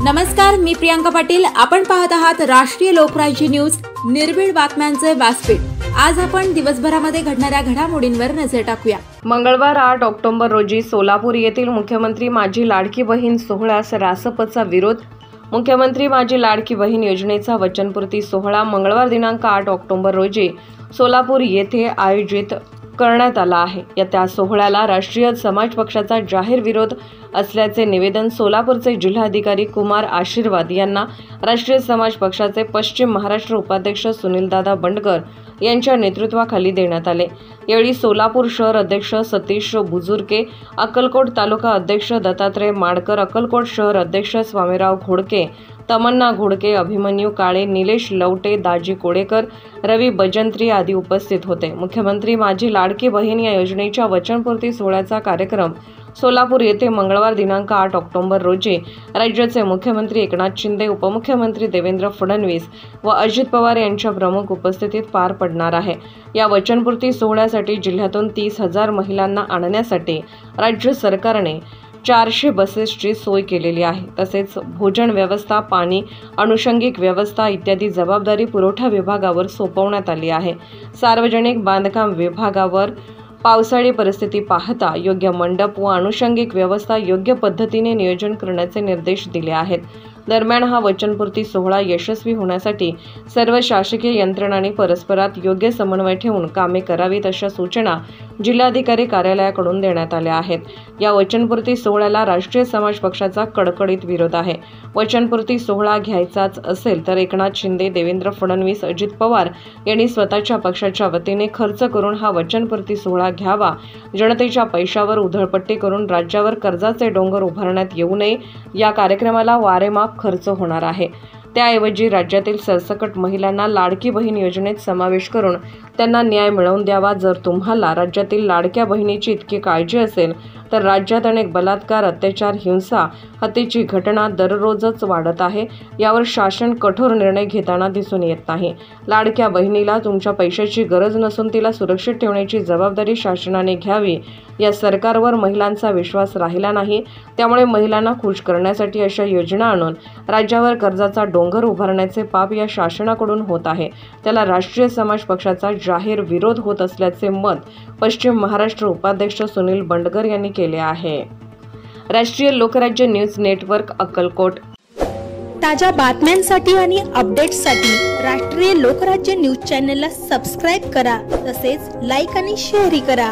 नमस्कार, मी प्रियांका पाटील। आपण पाहत आहात राष्ट्रीय लोकराज्य न्यूज, निर्भीड बातम्यांचे व्यासपीठ। आज आपण दिवसभरामध्ये घडणाऱ्या घडामोडींवर नजर टाकूया। मंगळवार 8 ऑक्टोबर रोजी सोलापूर येथील मुख्यमंत्री माझी लाडकी बहीण सोहळ्यास रासपचा विरोध। मुख्यमंत्री माझी लाडकी बहीण योजनेचा वचनपूर्ती सोहळा मंगळवार दिनांक 8 ऑक्टोबर रोजी सोलापूर येथे आयोजित करण्यात आला आहे। या त्या सोहळ्याला राष्ट्रीय समाज पक्षाचा जाहीर विरोध असल्याचे निवेदन सोलापूरचे जिल्हाधिकारी कुमार आशीर्वाद यांना राष्ट्रीय समाज पक्षाचे पश्चिम महाराष्ट्र उपाध्यक्ष सुनीलदादा बंडकर यांच्या नेतृत्वाखाली देण्यात आले। यावेळी सोलापूर शहर अध्यक्ष सतीश बुजुर्गे, अक्कलकोट तालुका अध्यक्ष दत्तात्रय माडकर, अक्कलकोट शहर अध्यक्ष स्वामीराव घोडके, तमन्ना घोडके, अभिमन्यू काळे, निलेश लवटे, दाजी कोडेकर, रवी बजंत्री आदी उपस्थित होते। मुख्यमंत्री माझी लाडकी बहीण या योजनेच्या वचनपूर्ती सोहळ्याचा कार्यक्रम सोलापूर येथे मंगळवार दिनांक 8 ऑक्टोबर रोजी राज्याचे मुख्यमंत्री एकनाथ शिंदे, उपमुख्यमंत्री देवेंद्र फडणवीस व अजित पवार यांच्या प्रमुख उपस्थितीत पार पडणार आहे। या वचनपूर्ती सोहळ्यासाठी जिल्ह्यातून 30,000 महिलांना आणण्यासाठी राज्य सरकारने 400 बसेसची सोय केलेली आहे। तसेच भोजन व्यवस्था, पाणी, अनुषंगिक व्यवस्था इत्यादी जबाबदारी पुरवठा विभागावर सोपवण्यात आली आहे। सार्वजनिक बांधकाम विभागावर पावसाळी परिस्थिती पाहता योग्य मंडप व अनुषंगिक व्यवस्था योग्य पद्धतीने नियोजन करण्याचे निर्देश दिले आहेत। दरम्यान हा वचनपूर्ती सोहळा यशस्वी होण्यासाठी सर्व शासकीय यंत्रणांनी परस्परात योग्य समन्वय ठेवून कामे करावीत अशा सूचना जिल्हाधिकारी कार्यालयाकडून देण्यात आल्या आहेत। या वचनपूर्ती सोहळ्याला राष्ट्रीय समाज पक्षाचा कडकडीत विरोध आहे। वचनपूर्ती सोहळा घ्यायचाच असेल तर एकनाथ शिंदे, देवेंद्र फडणवीस, अजित पवार यांनी स्वतःच्या पक्षाच्या वतीने खर्च करून हा वचनपूर्ती सोहळा घ्यावा। जनतेच्या पैशावर उधळपट्टी करून राज्यावर कर्जाचे डोंगर उभारण्यात येऊ नये। या कार्यक्रमाला वारेमाप खर्च होणार आहे। त्याऐवजी राज्यातील सरसकट महिलांना लाडकी बहीण योजनेत समावेश करून त्यांना न्याय मिळवून द्यावा। जर तुम्हाला राज्यातील लाडक्या बहिणीची इतकी काळजी असेल तर राज्यात अनेक बलात्कार, अत्याचार, हिंसा, हत्येची घटना दररोजच वाढत आहे। यावर शासन कठोर निर्णय घेताना दिसून येत नाही। लाडक्या बहिणीला तुमच्या पैशाची गरज नसून तिला सुरक्षित ठेवण्याची जबाबदारी शासनाने घ्यावी। या सरकारवर महिलांचा विश्वास राहिला नाही। त्यामुळे महिलांना खुश करण्यासाठी अशा योजना आणून राज्यावर कर्जाचा डोंगर उभारण्याचे पाप या शासनाकडून होत आहे। त्याला राष्ट्रीय समाज पक्षाचा जाहीर विरोध होत असल्याचे मत पश्चिम महाराष्ट्र उपाध्यक्ष सुनील बंडकर यांनी केले आहे। राष्ट्रीय लोकराज्य न्यूज नेटवर्क, अक्कलकोट। ताज्या बातम्यांसाठी आणि अपडेट्ससाठी राष्ट्रीय लोकराज्य न्यूज चॅनलला सबस्क्राइब करा, तसेच लाईक आणि शेअर करा।